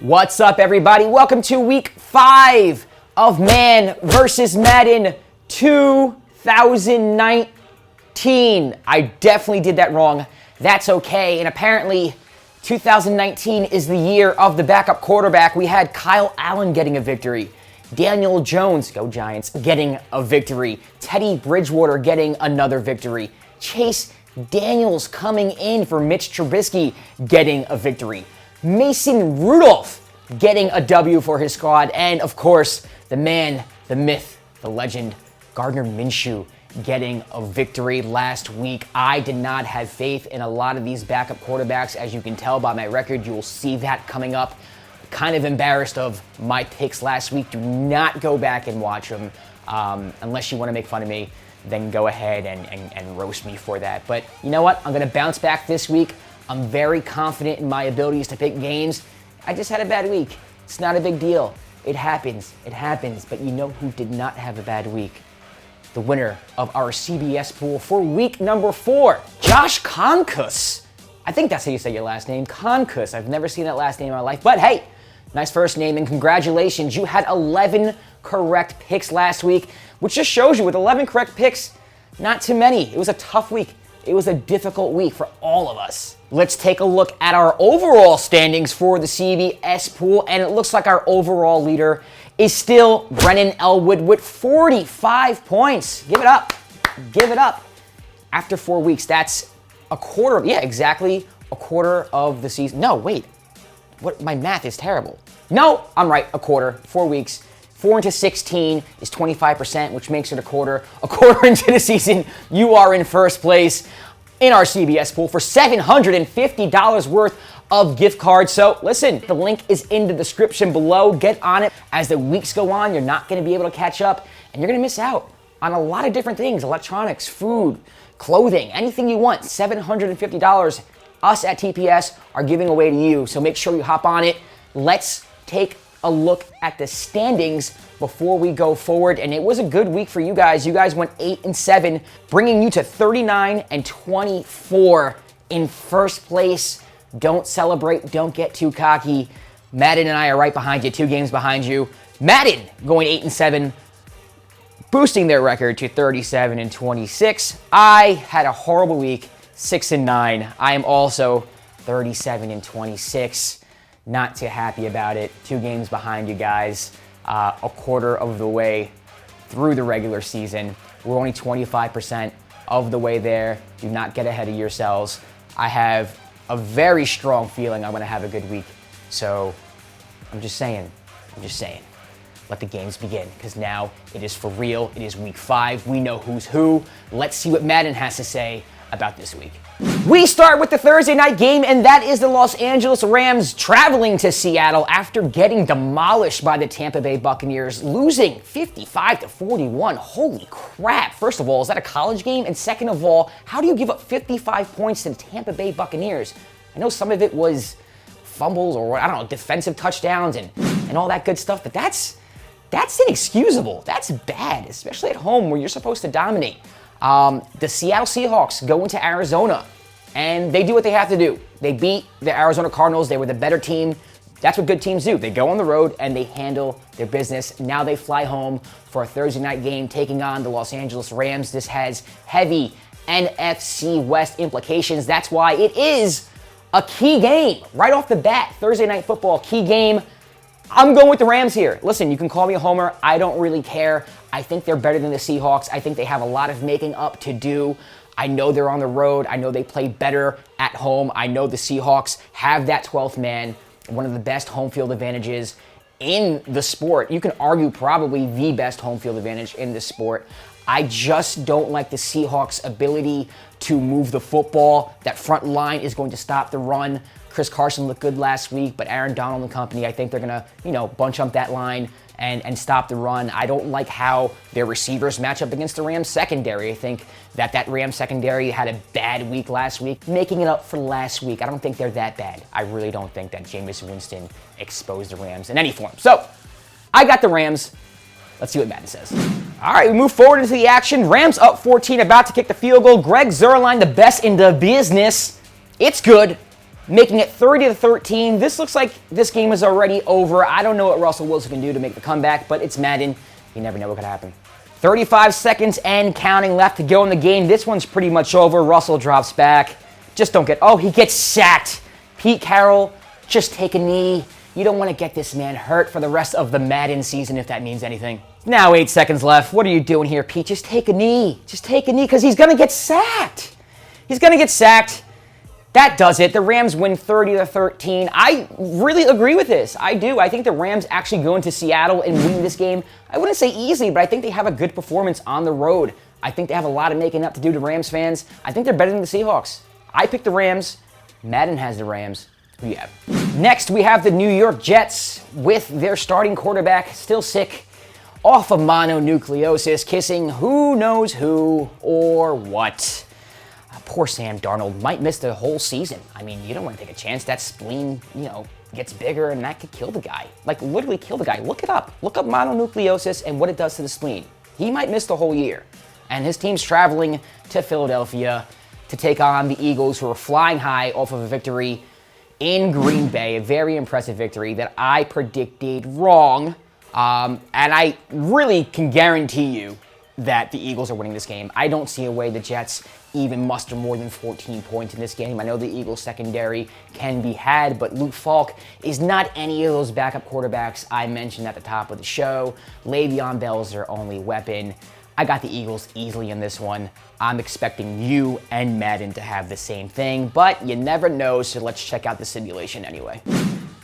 What's up, everybody? Welcome to week 5 of Man vs. Madden 2019. I definitely did that wrong. That's okay. And apparently, 2019 is the year of the backup quarterback. We had Kyle Allen getting a victory. Daniel Jones, go Giants, getting a victory. Teddy Bridgewater getting another victory. Chase Daniels coming in for Mitch Trubisky getting a victory. Mason Rudolph getting a W for his squad. And of course, the man, the myth, the legend, Gardner Minshew getting a victory last week. I did not have faith in a lot of these backup quarterbacks. As you can tell by my record, you will see that coming up. Kind of embarrassed of my picks last week. Do not go back and watch them unless you want to make fun of me. Then go ahead and roast me for that. But you know what? I'm going to bounce back this week. I'm very confident in my abilities to pick games. I just had a bad week. It's not a big deal. It happens. It happens. But you know who did not have a bad week? The winner of our CBS pool for week number 4, Josh Conkus. I think that's how you say your last name, Conkus. I've never seen that last name in my life. But hey, nice first name and congratulations. You had 11 correct picks last week, which just shows you with 11 correct picks, not too many. It was a tough week. It was a difficult week for all of us. Let's take a look at our overall standings for the CBS pool, and it looks like our overall leader is still Brennan Elwood with 45 points. Give it up. Give it up. After 4 weeks, that's a quarter. Yeah, exactly a quarter of the season. No, wait. What? My math is terrible. No, I'm right. A quarter. 4 weeks. 4 into 16 is 25%, which makes it a quarter. A quarter into the season, you are in first place in our CBS pool for $750 worth of gift cards. So listen, the link is in the description below. Get on it. As the weeks go on, you're not going to be able to catch up, and you're going to miss out on a lot of different things: electronics, food, clothing, anything you want. $750 us at TPS are giving away to you. So make sure you hop on it. Let's take a look at the standings before we go forward. And it was a good week for you guys. You guys went 8-7, bringing you to 39-24 in first place. Don't celebrate. Don't get too cocky. Madden and I are right behind you, 2 games behind you. Madden going 8-7, boosting their record to 37-26. I had a horrible week, 6-9. I am also 37-26. Not too happy about it. 2 games behind you guys. A quarter of the way through the regular season. We're only 25% of the way there. Do not get ahead of yourselves. I have a very strong feeling I'm going to have a good week. So I'm just saying. Let the games begin, because now it is for real. It is week 5. We know who's who. Let's see what Madden has to say about this week. We start with the Thursday night game, and that is the Los Angeles Rams traveling to Seattle after getting demolished by the Tampa Bay Buccaneers, losing 55-41. Holy crap. First of all, is that a college game? And second of all, how do you give up 55 points to the Tampa Bay Buccaneers? I know some of it was fumbles or, I don't know, defensive touchdowns and all that good stuff, but that's inexcusable. That's bad, especially at home where you're supposed to dominate. The Seattle Seahawks go into Arizona, and they do what they have to do. They beat the Arizona Cardinals. They were the better team. That's what good teams do. They go on the road, and they handle their business. Now they fly home for a Thursday night game taking on the Los Angeles Rams. This has heavy NFC West implications. That's why it is a key game. Right off the bat, Thursday night football, key game. I'm going with the Rams here. Listen, you can call me a homer. I don't really care. I think they're better than the Seahawks. I think they have a lot of making up to do. I know they're on the road. I know they play better at home. I know the Seahawks have that 12th man, one of the best home field advantages in the sport. You can argue probably the best home field advantage in the sport. I just don't like the Seahawks' ability to move the football. That front line is going to stop the run. Chris Carson looked good last week, but Aaron Donald and company, I think they're going to, bunch up that line and stop the run. I don't like how their receivers match up against the Rams secondary. I think that Rams secondary had a bad week last week, making it up for last week. I don't think they're that bad. I really don't think that Jameis Winston exposed the Rams in any form. So I got the Rams. Let's see what Madden says. All right, we move forward into the action. Rams up 14, about to kick the field goal. Greg Zuerlein, the best in the business. It's good. making it 30-13. This looks like this game is already over. I don't know what Russell Wilson can do to make the comeback, but it's Madden. You never know what could happen. 35 seconds and counting left to go in the game. This one's pretty much over. Russell drops back. Just don't get... Oh, he gets sacked. Pete Carroll, just take a knee. You don't want to get this man hurt for the rest of the Madden season, if that means anything. Now 8 seconds left. What are you doing here, Pete? Just take a knee. Just take a knee, because he's going to get sacked. He's going to get sacked. That does it. The Rams win 30-13. I really agree with this. I do. I think the Rams actually go into Seattle and win this game. I wouldn't say easily, but I think they have a good performance on the road. I think they have a lot of making up to do to Rams fans. I think they're better than the Seahawks. I picked the Rams. Madden has the Rams. Who you have? Next, we have the New York Jets with their starting quarterback still sick, off of mononucleosis, kissing who knows who or what. Poor Sam Darnold might miss the whole season. I mean, you don't want to take a chance. That spleen, gets bigger and that could kill the guy. Like, literally kill the guy. Look it up. Look up mononucleosis and what it does to the spleen. He might miss the whole year. And his team's traveling to Philadelphia to take on the Eagles, who are flying high off of a victory in Green Bay. A very impressive victory that I predicted wrong. And I really can guarantee you that the Eagles are winning this game. I don't see a way the Jets even muster more than 14 points in this game. I know the Eagles secondary can be had, but Luke Falk is not any of those backup quarterbacks I mentioned at the top of the show. Le'Veon Bell is their only weapon. I got the Eagles easily in this one. I'm expecting you and Madden to have the same thing, but you never know, so let's check out the simulation anyway.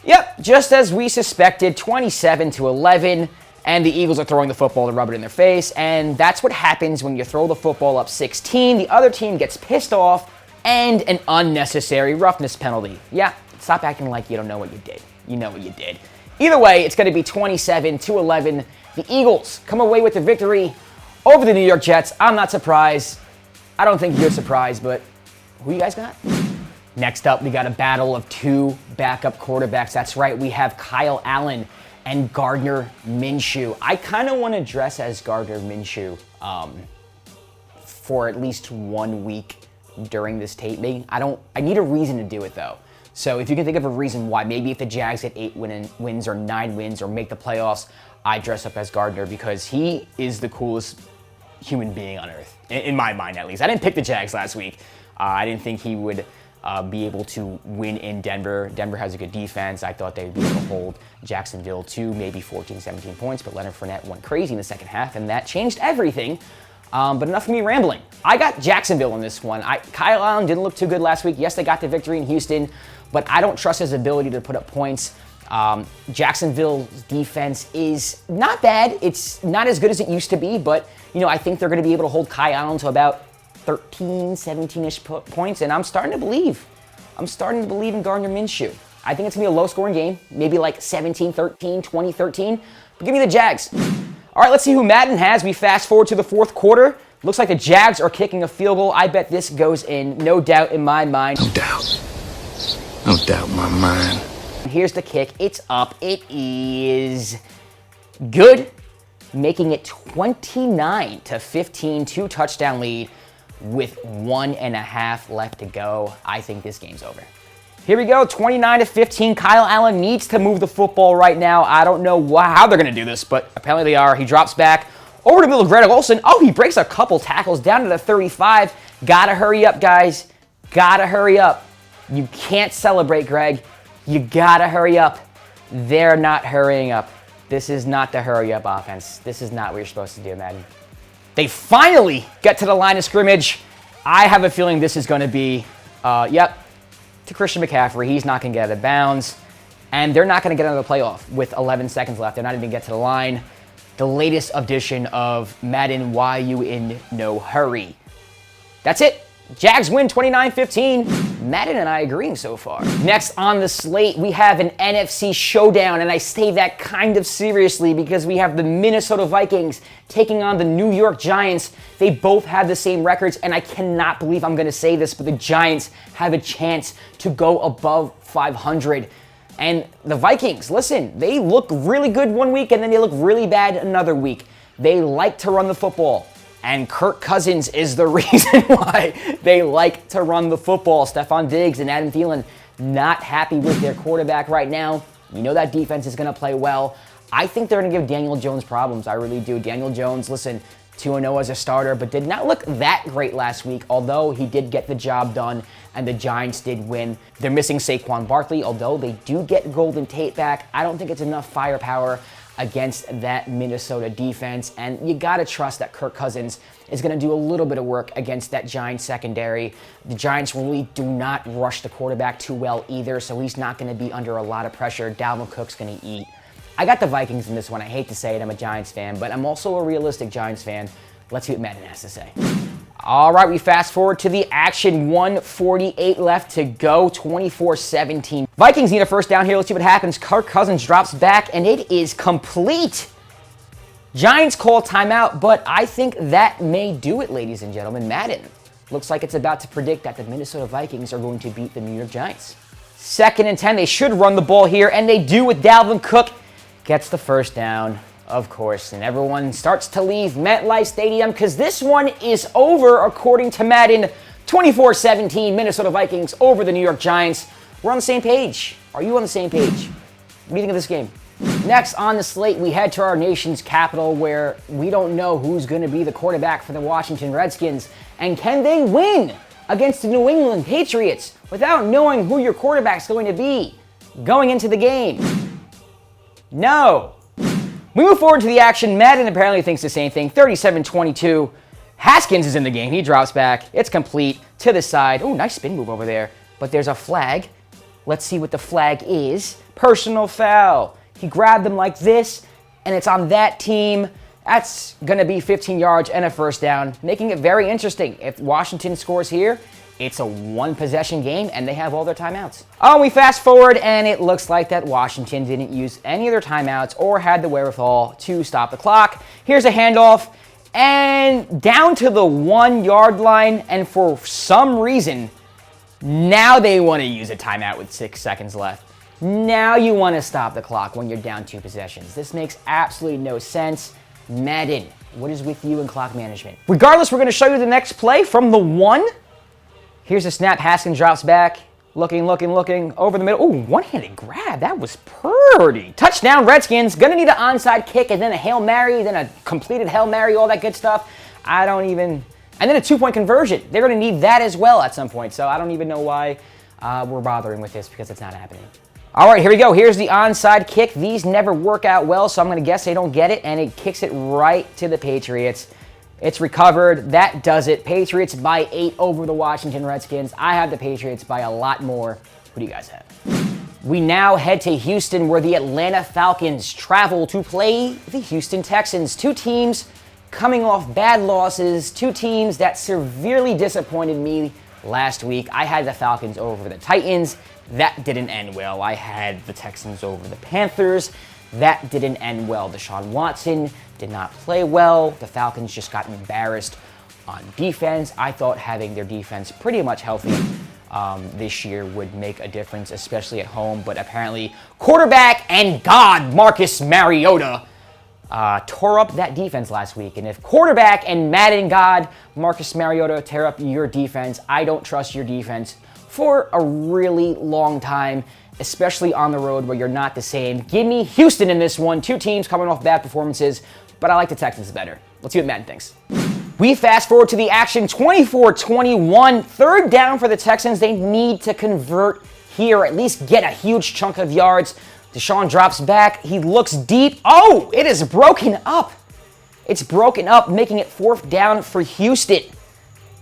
Yep, just as we suspected, 27-11. And the Eagles are throwing the football to rub it in their face. And that's what happens when you throw the football up 16. The other team gets pissed off and an unnecessary roughness penalty. Yeah, stop acting like you don't know what you did. You know what you did. Either way, it's going to be 27-11. The Eagles come away with the victory over the New York Jets. I'm not surprised. I don't think you're surprised, but who you guys got? Next up, we got a battle of two backup quarterbacks. That's right, we have Kyle Allen and Gardner Minshew. I kind of want to dress as Gardner Minshew for at least 1 week during this taping. I need a reason to do it though. So if you can think of a reason why, maybe if the Jags get 8 wins or 9 wins or make the playoffs, I dress up as Gardner, because he is the coolest human being on earth, in my mind at least. I didn't pick the Jags last week. I didn't think he would be able to win in Denver. Denver has a good defense. I thought they'd be able to hold Jacksonville to maybe 14, 17 points, but Leonard Fournette went crazy in the second half, and that changed everything. But enough of me rambling. I got Jacksonville in this one. Kyle Allen didn't look too good last week. Yes, they got the victory in Houston, but I don't trust his ability to put up points. Jacksonville's defense is not bad. It's not as good as it used to be, but I think they're going to be able to hold Kyle Allen to about 13, 17-ish points, and I'm starting to believe. In Gardner Minshew. I think it's going to be a low-scoring game, maybe like 17-13, 20-13, but give me the Jags. All right, let's see who Madden has. We fast forward to the fourth quarter. Looks like the Jags are kicking a field goal. I bet this goes in, no doubt in my mind. No doubt. No doubt in my mind. Here's the kick. It's up. It is good, making it 29-15, 2-touchdown lead with 1.5 left to go. I think this game's over. Here we go, 29-15. Kyle Allen needs to move the football right now. I don't know how they're going to do this, but apparently they are. He drops back over to middle of Greg Olsen. Oh, he breaks a couple tackles down to the 35. Gotta hurry up, guys. Gotta hurry up. You can't celebrate, Greg. You gotta hurry up. They're not hurrying up. This is not the hurry up offense. This is not what you're supposed to do, Madden. They finally get to the line of scrimmage. I have a feeling this is going to be, to Christian McCaffrey. He's not going to get out of bounds. And they're not going to get another playoff with 11 seconds left. They're not even get to the line. The latest edition of Madden, why you in no hurry. That's it. Jags win 29-15. Madden and I agreeing so far. Next on the slate, we have an NFC showdown, and I say that kind of seriously because we have the Minnesota Vikings taking on the New York Giants. They both have the same records, and I cannot believe I'm going to say this, but the Giants have a chance to go above 500. And the Vikings, listen, they look really good 1 week, and then they look really bad another week. They like to run the football. And Kirk Cousins is the reason why they like to run the football. Stephon Diggs and Adam Thielen, not happy with their quarterback right now. You know that defense is going to play well. I think they're going to give Daniel Jones problems. I really do. Daniel Jones, listen, 2-0 as a starter, but did not look that great last week, although he did get the job done, and the Giants did win. They're missing Saquon Barkley, although they do get Golden Tate back. I don't think it's enough firepower against that Minnesota defense, and you got to trust that Kirk Cousins is going to do a little bit of work against that Giants secondary. The Giants really do not rush the quarterback too well either, so he's not going to be under a lot of pressure. Dalvin Cook's going to eat. I got the Vikings in this one. I hate to say it, I'm a Giants fan, but I'm also a realistic Giants fan. Let's see what Madden has to say. All right, we fast forward to the action. 1:48 left to go, 24-17. Vikings need a first down here. Let's see what happens. Kirk Cousins drops back, and it is complete. Giants call timeout, but I think that may do it, ladies and gentlemen. Madden looks like it's about to predict that the Minnesota Vikings are going to beat the New York Giants. 2nd and 10. They should run the ball here, and they do with Dalvin Cook. Gets the first down, of course, and everyone starts to leave MetLife Stadium because this one is over, according to Madden. 24-17, Minnesota Vikings over the New York Giants. We're on the same page. Are you on the same page? What do you think of this game? Next on the slate, we head to our nation's capital where we don't know who's going to be the quarterback for the Washington Redskins, and can they win against the New England Patriots without knowing who your quarterback's going to be going into the game? No. We move forward to the action. Madden apparently thinks the same thing. 37-22. Haskins is in the game. He drops back. It's complete to the side. Oh, nice spin move over there. But there's a flag. Let's see what the flag is. Personal foul. He grabbed them like this, and it's on that team. That's going to be 15 yards and a first down, making it very interesting. If Washington scores here, it's a one-possession game, and they have all their timeouts. Oh, we fast forward, and it looks like that Washington didn't use any of their timeouts or had the wherewithal to stop the clock. Here's a handoff, and down to the 1-yard line, and for some reason, now they want to use a timeout with 6 seconds left. Now you want to stop the clock when you're down 2 possessions. This makes absolutely no sense. Madden, what is with you in clock management? Regardless, we're going to show you the next play from the 1. Here's a snap. Haskins drops back. Looking. Over the middle. Oh, one-handed grab. That was pretty. Touchdown, Redskins. Gonna need an onside kick and then a Hail Mary, then a completed Hail Mary, all that good stuff. And then a 2-point conversion. They're gonna need that as well at some point. So I don't even know why we're bothering with this because it's not happening. All right, here we go. Here's the onside kick. These never work out well, so I'm gonna guess they don't get it, and it kicks it right to the Patriots. It's recovered. That does it. Patriots by 8 over the Washington Redskins. I have the Patriots by a lot more. Who do you guys have? We now head to Houston, where the Atlanta Falcons travel to play the Houston Texans. 2 teams coming off bad losses. 2 teams that severely disappointed me last week. I had the Falcons over the Titans. That didn't end well. I had the Texans over the Panthers. That didn't end well. Deshaun Watson did not play well. The Falcons just got embarrassed on defense. I thought having their defense pretty much healthy this year would make a difference, especially at home. But apparently, quarterback and God, Marcus Mariota, tore up that defense last week. And if quarterback and Madden God, Marcus Mariota, tear up your defense, I don't trust your defense for a really long time, especially on the road where you're not the same. Give me Houston in this one. 2 teams coming off bad performances, but I like the Texans better. Let's see what Madden thinks. We fast forward to the action. 24-21. 3rd down for the Texans. They need to convert here, at least get a huge chunk of yards. Deshaun drops back. He looks deep. Oh, it is broken up. It's broken up, making it 4th down for Houston.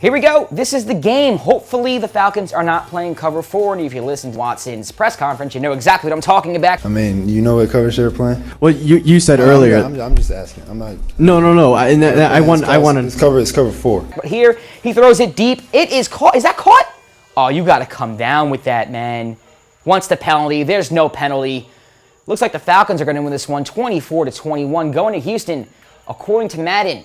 Here we go. This is the game. Hopefully the Falcons are not playing cover 4. And if you listen to Watson's press conference, you know exactly what I'm talking about. I mean, you know what coverage they're playing? Well, you said earlier. I'm just asking. I'm not. No. I want to. It's cover 4. But here, he throws it deep. It is caught. Is that caught? Oh, you got to come down with that, man. Wants the penalty. There's no penalty. Looks like the Falcons are going to win this one 24-21. Going to Houston, according to Madden,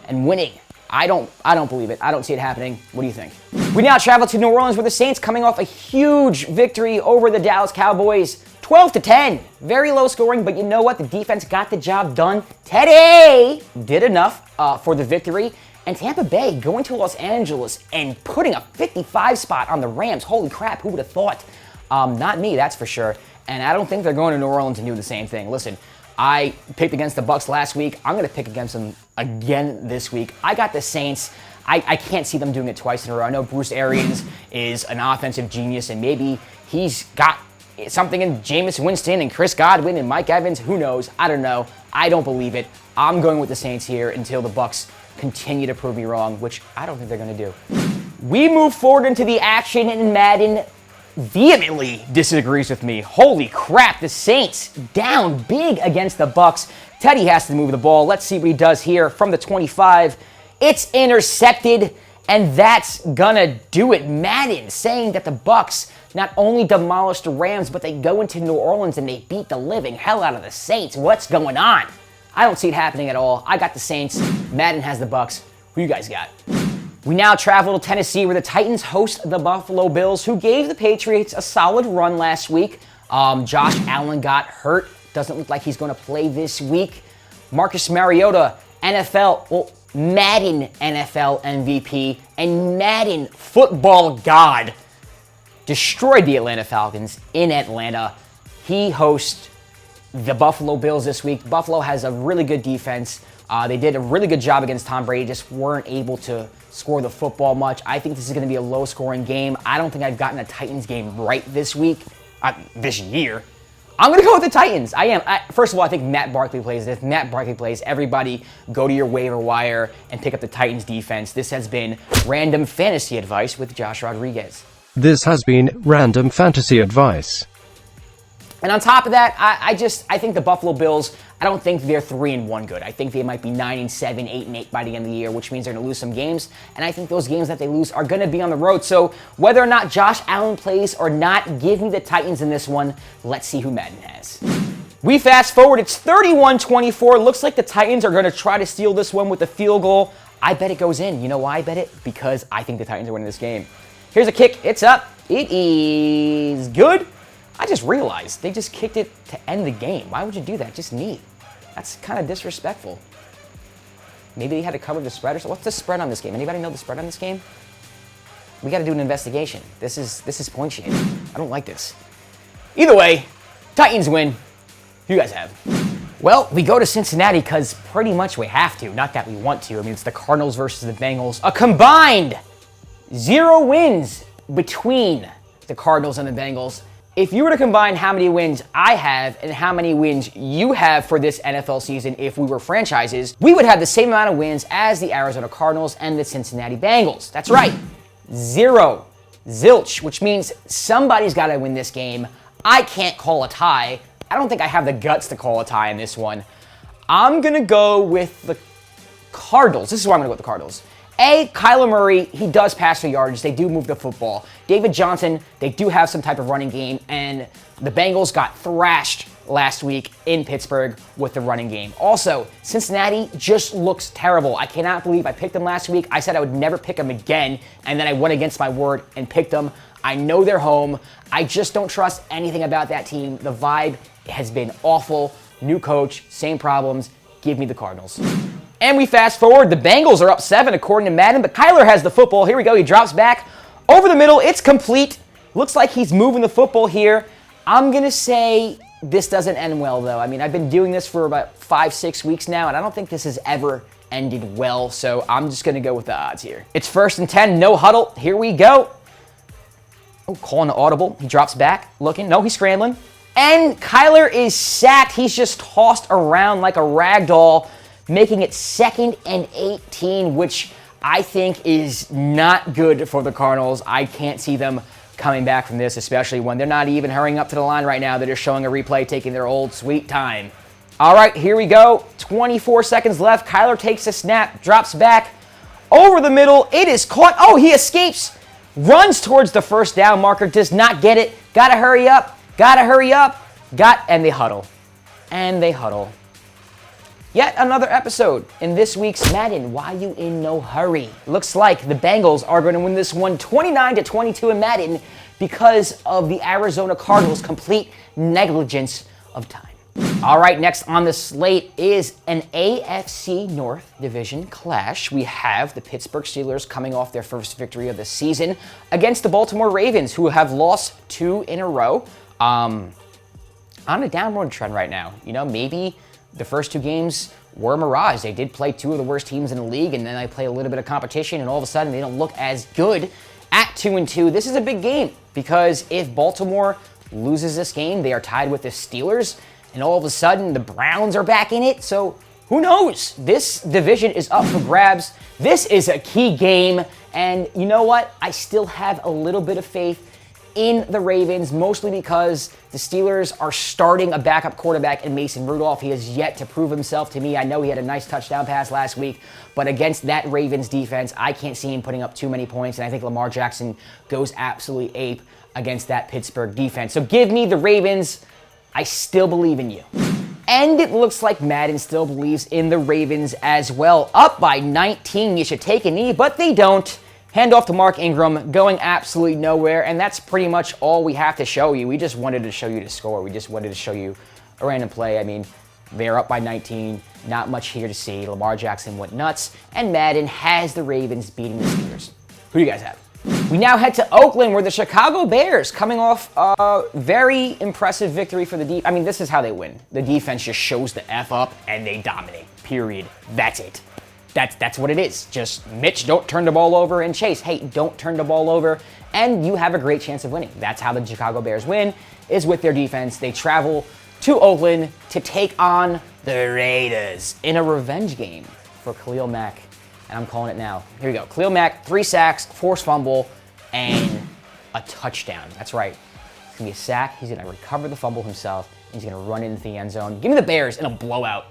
and winning. I don't believe it. I don't see it happening. What do you think? We now travel to New Orleans, where the Saints coming off a huge victory over the Dallas Cowboys, 12-10. Very low scoring, but you know what? The defense got the job done. Teddy did enough for the victory. And Tampa Bay going to Los Angeles and putting a 55 spot on the Rams. Holy crap, who would have thought? Not me, that's for sure. And I don't think they're going to New Orleans and do the same thing. Listen, I picked against the Bucs last week. I'm going to pick against them again this week. I got the Saints. I can't see them doing it twice in a row. I know Bruce Arians is an offensive genius, and maybe he's got something in Jameis Winston and Chris Godwin and Mike Evans. Who knows? I don't know. I don't believe it. I'm going with the Saints here until the Bucs continue to prove me wrong, which I don't think they're going to do. We move forward into the action, and Madden vehemently disagrees with me. Holy crap, the Saints down big against the Bucs. Teddy has to move the ball. Let's see what he does here from the 25. It's intercepted, and that's gonna do it. Madden saying that the Bucs not only demolished the Rams, but they go into New Orleans and they beat the living hell out of the Saints. What's going on? I don't see it happening at all. I got the Saints. Madden has the Bucs. Who you guys got? We now travel to Tennessee, where the Titans host the Buffalo Bills, who gave the Patriots a solid run last week. Josh Allen got hurt. Doesn't look like he's going to play this week. Marcus Mariota, Madden NFL MVP, and Madden football god, destroyed the Atlanta Falcons in Atlanta. He hosts the Buffalo Bills this week. Buffalo has a really good defense. They did a really good job against Tom Brady, just weren't able to score the football much. I think this is going to be a low-scoring game. I don't think I've gotten a Titans game right this year. I'm going to go with the Titans. I am. First of all, I think Matt Barkley plays. If Matt Barkley plays, everybody go to your waiver wire and pick up the Titans defense. This has been Random Fantasy Advice with Josh Rodriguez. This has been Random Fantasy Advice. And on top of that, I think the Buffalo Bills, I don't think they're 3-1 good. I think they might be 9-7, 8-8 by the end of the year, which means they're going to lose some games. And I think those games that they lose are going to be on the road. So whether or not Josh Allen plays or not, give me the Titans in this one. Let's see who Madden has. We fast forward. It's 31-24. Looks like the Titans are going to try to steal this one with a field goal. I bet it goes in. You know why I bet it? Because I think the Titans are winning this game. Here's a kick. It's up. It is good. I just realized they just kicked it to end the game. Why would you do that? Just neat. That's kind of disrespectful. Maybe they had to cover the spread or something. What's the spread on this game? Anybody know the spread on this game? We got to do an investigation. This is point shame. I don't like this. Either way, Titans win. Who you guys have? Well, we go to Cincinnati because pretty much we have to. Not that we want to. I mean, it's the Cardinals versus the Bengals. A combined 0 wins between the Cardinals and the Bengals. If you were to combine how many wins I have and how many wins you have for this NFL season, if we were franchises, we would have the same amount of wins as the Arizona Cardinals and the Cincinnati Bengals. That's right. 0. Zilch, which means somebody's got to win this game. I can't call a tie. I don't think I have the guts to call a tie in this one. I'm going to go with the Cardinals. This is why I'm going to go with the Cardinals. Kyler Murray, he does pass for yardage. They do move the football. David Johnson, they do have some type of running game. And the Bengals got thrashed last week in Pittsburgh with the running game. Also, Cincinnati just looks terrible. I cannot believe I picked them last week. I said I would never pick them again. And then I went against my word and picked them. I know they're home. I just don't trust anything about that team. The vibe has been awful. New coach, same problems. Give me the Cardinals. And we fast forward. The Bengals are up 7 according to Madden, but Kyler has the football. Here we go. He drops back over the middle. It's complete. Looks like he's moving the football here. I'm going to say this doesn't end well, though. I mean, I've been doing this for about 5-6 weeks now, and I don't think this has ever ended well, so I'm just going to go with the odds here. It's 1st and 10, no huddle. Here we go. Oh, calling the audible. He drops back, looking. No, he's scrambling. And Kyler is sacked. He's just tossed around like a rag doll, making it 2nd and 18, which I think is not good for the Cardinals. I can't see them coming back from this, especially when they're not even hurrying up to the line right now. They're just showing a replay, taking their old sweet time. All right, here we go. 24 seconds left. Kyler takes a snap, drops back over the middle. It is caught. Oh, he escapes. Runs towards the first down marker, does not get it. Gotta hurry up. Gotta hurry up. And they huddle. And they huddle. Yet another episode in this week's Madden. Why you in no hurry? Looks like the Bengals are going to win this one 29-22 in Madden because of the Arizona Cardinals' complete negligence of time. All right, next on the slate is an AFC North division clash. We have the Pittsburgh Steelers coming off their first victory of the season against the Baltimore Ravens, who have lost 2 in a row. On a downward trend right now. You know, maybe the first 2 games were a mirage. They did play 2 of the worst teams in the league, and then they play a little bit of competition, and all of a sudden they don't look as good at 2-2. This is a big game because if Baltimore loses this game, they are tied with the Steelers, and all of a sudden the Browns are back in it. So who knows? This division is up for grabs. This is a key game, and you know what? I still have a little bit of faith in the Ravens, mostly because the Steelers are starting a backup quarterback in Mason Rudolph. He has yet to prove himself to me. I know he had a nice touchdown pass last week, but against that Ravens defense, I can't see him putting up too many points, and I think Lamar Jackson goes absolutely ape against that Pittsburgh defense. So give me the Ravens. I still believe in you. And it looks like Madden still believes in the Ravens as well. Up by 19, you should take a knee, but they don't. Hand off to Mark Ingram, going absolutely nowhere, and that's pretty much all we have to show you. We just wanted to show you the score. We just wanted to show you a random play. I mean, they're up by 19, not much here to see. Lamar Jackson went nuts, and Madden has the Ravens beating the Steelers. Who do you guys have? We now head to Oakland, where the Chicago Bears, coming off a very impressive victory for the defense. I mean, this is how they win. The defense just shows the F up, and they dominate, period. That's it. That's what it is. Just, Mitch, don't turn the ball over, and Chase, hey, don't turn the ball over, and you have a great chance of winning. That's how the Chicago Bears win, is with their defense. They travel to Oakland to take on the Raiders in a revenge game for Khalil Mack, and I'm calling it now. Here we go. Khalil Mack, 3 sacks, forced fumble, and a touchdown. That's right. It's going to be a sack. He's going to recover the fumble himself, and he's going to run into the end zone. Give me the Bears in a blowout.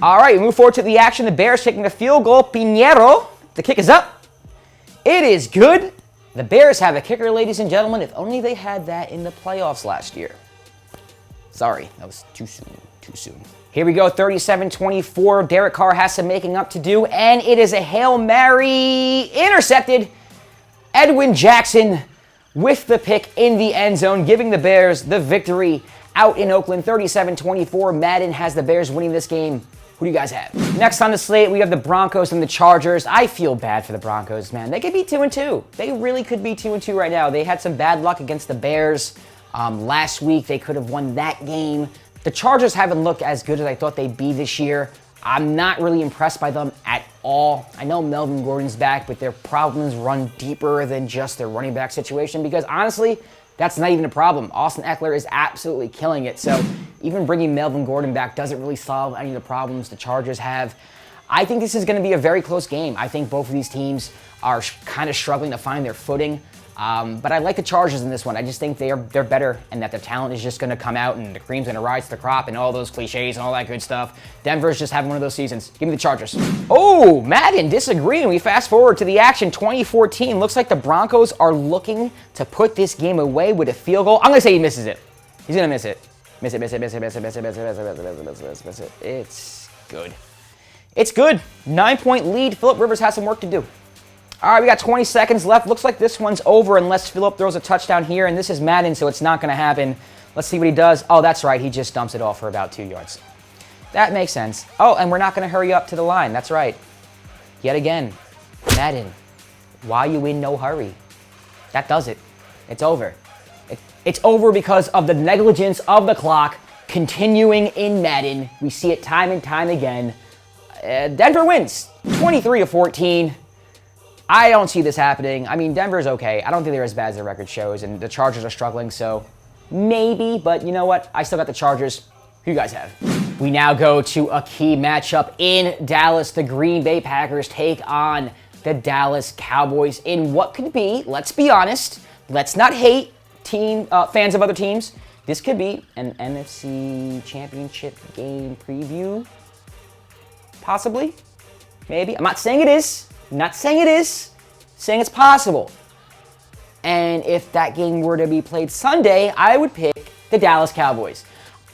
All right, we move forward to the action. The Bears taking the field goal. Pinheiro, the kick is up. It is good. The Bears have a kicker, ladies and gentlemen. If only they had that in the playoffs last year. Sorry, that was too soon. Here we go, 37-24. Derek Carr has some making up to do, and it is a Hail Mary intercepted. Edwin Jackson with the pick in the end zone, giving the Bears the victory out in Oakland, 37-24. Madden has the Bears winning this game. Who do you guys have? Next on the slate, we have the Broncos and the Chargers. I feel bad for the Broncos, man. They could be 2-2. They really could be 2-2 right now. They had some bad luck against the Bears last week. They could have won that game. The Chargers haven't looked as good as I thought they'd be this year. I'm not really impressed by them at all. I know Melvin Gordon's back, but their problems run deeper than just their running back situation because honestly, that's not even a problem. Austin Eckler is absolutely killing it. So even bringing Melvin Gordon back doesn't really solve any of the problems the Chargers have. I think this is going to be a very close game. I think both of these teams are kind of struggling to find their footing. But I like the Chargers in this one. I just think they're better and that their talent is just going to come out and the cream's going to rise to the crop and all those cliches and all that good stuff. Denver's just having one of those seasons. Give me the Chargers. Oh, Madden disagreeing. We fast forward to the action. 2014. Looks like the Broncos are looking to put this game away with a field goal. I'm going to say he misses it. He's going to miss it. Miss it. It's good. It's good. 9-point lead. Phillip Rivers has some work to do. All right, we got 20 seconds left. Looks like this one's over unless Phillip throws a touchdown here, and this is Madden, so it's not going to happen. Let's see what he does. Oh, that's right. He just dumps it off for about 2 yards. That makes sense. Oh, and we're not going to hurry up to the line. That's right. Yet again, Madden, why you in no hurry? That does it. It's over. It's over because of the negligence of the clock continuing in Madden. We see it time and time again. Denver wins 23-14. I don't see this happening. I mean, Denver's okay. I don't think they're as bad as the record shows, and the Chargers are struggling, so maybe, but you know what? I still got the Chargers. Who you guys have? We now go to a key matchup in Dallas. The Green Bay Packers take on the Dallas Cowboys in what could be, let's be honest, let's not hate fans of other teams. This could be an NFC Championship game preview. Possibly. Maybe. I'm not saying it is. Saying it's possible. And if that game were to be played Sunday, I would pick the Dallas Cowboys.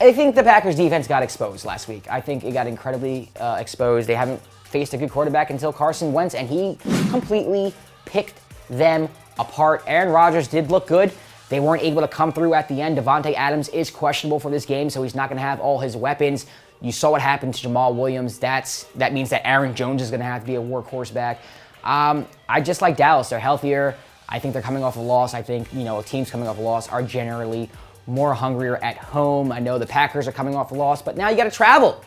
I think the Packers defense got exposed last week. I think it got incredibly exposed. They haven't faced a good quarterback until Carson Wentz, and he completely picked them apart. Aaron Rodgers did look good. They weren't able to come through at the end. Devontae Adams is questionable for this game, so he's not going to have all his weapons. You saw what happened to Jamal Williams. That means that Aaron Jones is going to have to be a workhorse back. I just like Dallas. They're healthier. I think they're coming off a loss. I think, teams coming off a loss are generally more hungrier at home. I know the Packers are coming off a loss, but now you got to travel.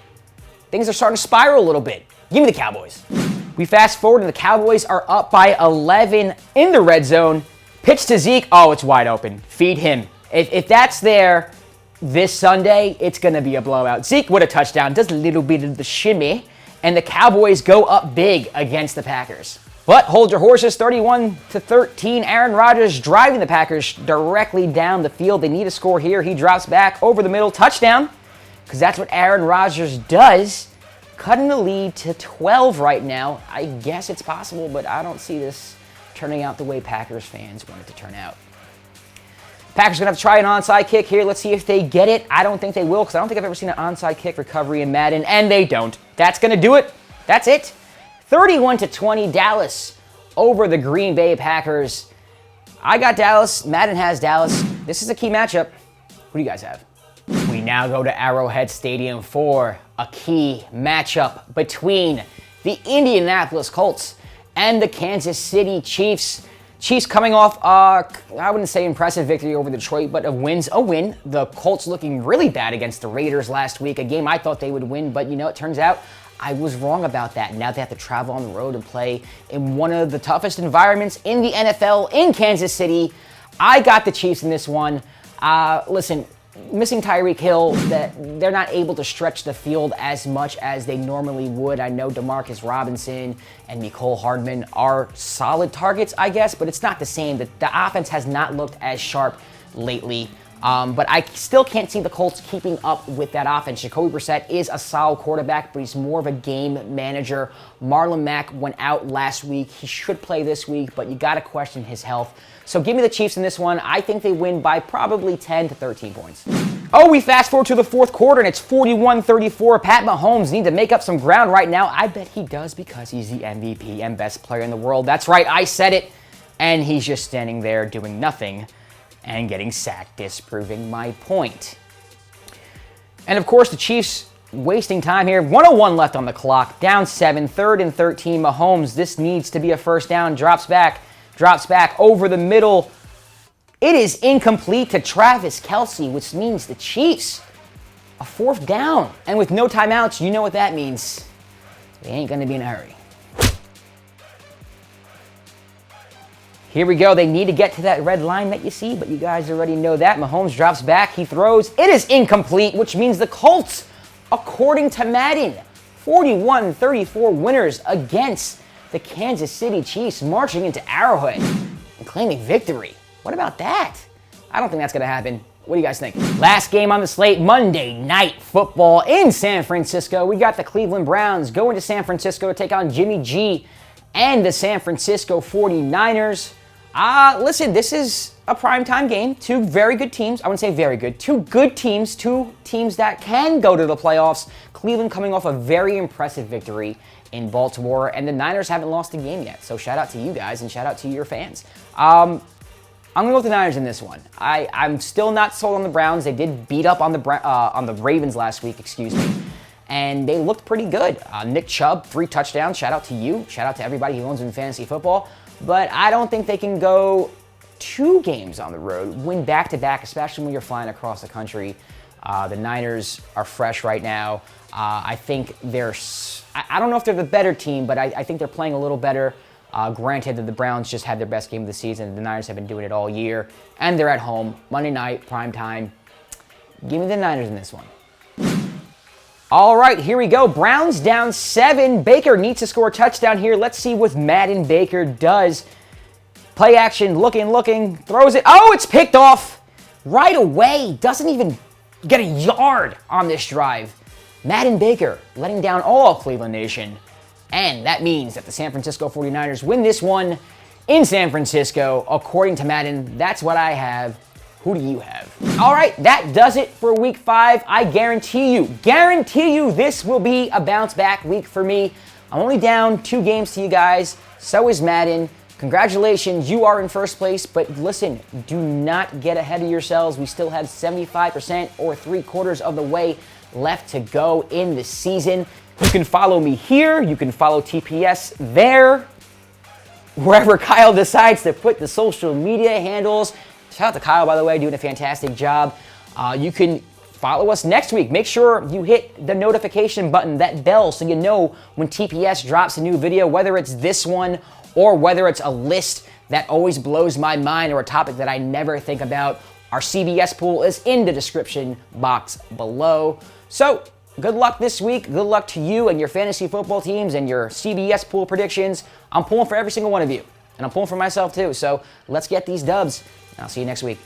Things are starting to spiral a little bit. Give me the Cowboys. We fast forward and the Cowboys are up by 11 in the red zone. Pitch to Zeke. Oh, it's wide open. Feed him. If that's there this Sunday, it's going to be a blowout. Zeke with a touchdown. Does a little bit of the shimmy. And the Cowboys go up big against the Packers. But hold your horses, 31-13. Aaron Rodgers driving the Packers directly down the field. They need a score here. He drops back over the middle. Touchdown. Because that's what Aaron Rodgers does. Cutting the lead to 12 right now. I guess it's possible, but I don't see this turning out the way Packers fans want it to turn out. Packers going to have to try an onside kick here. Let's see if they get it. I don't think they will, because I don't think I've ever seen an onside kick recovery in Madden, and they don't. That's going to do it. That's it. 31-20, Dallas over the Green Bay Packers. I got Dallas. Madden has Dallas. This is a key matchup. Who do you guys have? We now go to Arrowhead Stadium for a key matchup between the Indianapolis Colts and the Kansas City Chiefs. Chiefs coming off, I wouldn't say impressive victory over Detroit, but a win. The Colts looking really bad against the Raiders last week, a game I thought they would win, but it turns out I was wrong about that. Now they have to travel on the road and play in one of the toughest environments in the NFL in Kansas City. I got the Chiefs in this one. Listen, missing Tyreek Hill, that they're not able to stretch the field as much as they normally would. I know Demarcus Robinson and Mecole Hardman are solid targets, I guess, but it's not the same. The offense has not looked as sharp lately. But I still can't see the Colts keeping up with that offense. Jacoby Brissett is a solid quarterback, but he's more of a game manager. Marlon Mack went out last week. He should play this week, but you got to question his health. So give me the Chiefs in this one. I think they win by probably 10 to 13 points. Oh, we fast forward to the fourth quarter, and it's 41-34. Pat Mahomes needs to make up some ground right now. I bet he does, because he's the MVP and best player in the world. That's right, I said it. And he's just standing there doing nothing and getting sacked, disproving my point. And of course, the Chiefs wasting time here. 1:01 left on the clock. Down 7, 3rd and 13. Mahomes, this needs to be a first down. Drops back over the middle. It is incomplete to Travis Kelce, which means the Chiefs, a 4th down. And with no timeouts, you know what that means. They ain't going to be in a hurry. Here we go. They need to get to that red line that you see, but you guys already know that. Mahomes drops back. He throws. It is incomplete, which means the Colts, according to Madden, 41-34 winners against the Kansas City Chiefs, marching into Arrowhead and claiming victory. What about that? I don't think that's going to happen. What do you guys think? Last game on the slate, Monday Night Football in San Francisco. We got the Cleveland Browns going to San Francisco to take on Jimmy G and the San Francisco 49ers. Listen, this is a primetime game. Two very good teams. I wouldn't say very good. Two good teams. Two teams that can go to the playoffs. Cleveland coming off a very impressive victory in Baltimore, and the Niners haven't lost a game yet. So shout out to you guys and shout out to your fans. I'm going to go with the Niners in this one. I'm still not sold on the Browns. They did beat up on the Ravens last week, and they looked pretty good. Nick Chubb, 3 touchdowns. Shout out to you. Shout out to everybody who owns in fantasy football. But I don't think they can go 2 games on the road, win back-to-back, especially when you're flying across the country. The Niners are fresh right now. I think I don't know if they're the better team, but I think they're playing a little better. Granted that the Browns just had their best game of the season. The Niners have been doing it all year. And they're at home, Monday night, prime time. Give me the Niners in this one. All right, here we go. Browns down 7. Baker needs to score a touchdown here. Let's see what Madden Baker does. Play action, looking, throws it. Oh, it's picked off right away. Doesn't even get a yard on this drive. Madden Baker letting down all of Cleveland Nation. And that means that the San Francisco 49ers win this one in San Francisco. According to Madden, that's what I have. Who do you have? All right, that does it for week 5. I guarantee you this will be a bounce back week for me. I'm only down 2 games to you guys. So is Madden. Congratulations, you are in first place, but listen, do not get ahead of yourselves. We still have 75% or 3/4 of the way left to go in the season. You can follow me here, you can follow TPS there, wherever Kyle decides to put the social media handles. Shout out to Kyle, by the way, doing a fantastic job. You can follow us next week. Make sure you hit the notification button, that bell, so you know when TPS drops a new video, whether it's this one or whether it's a list that always blows my mind or a topic that I never think about. Our CBS pool is in the description box below. So, good luck this week. Good luck to you and your fantasy football teams and your CBS pool predictions. I'm pulling for every single one of you, and I'm pulling for myself too. So, let's get these dubs. I'll see you next week.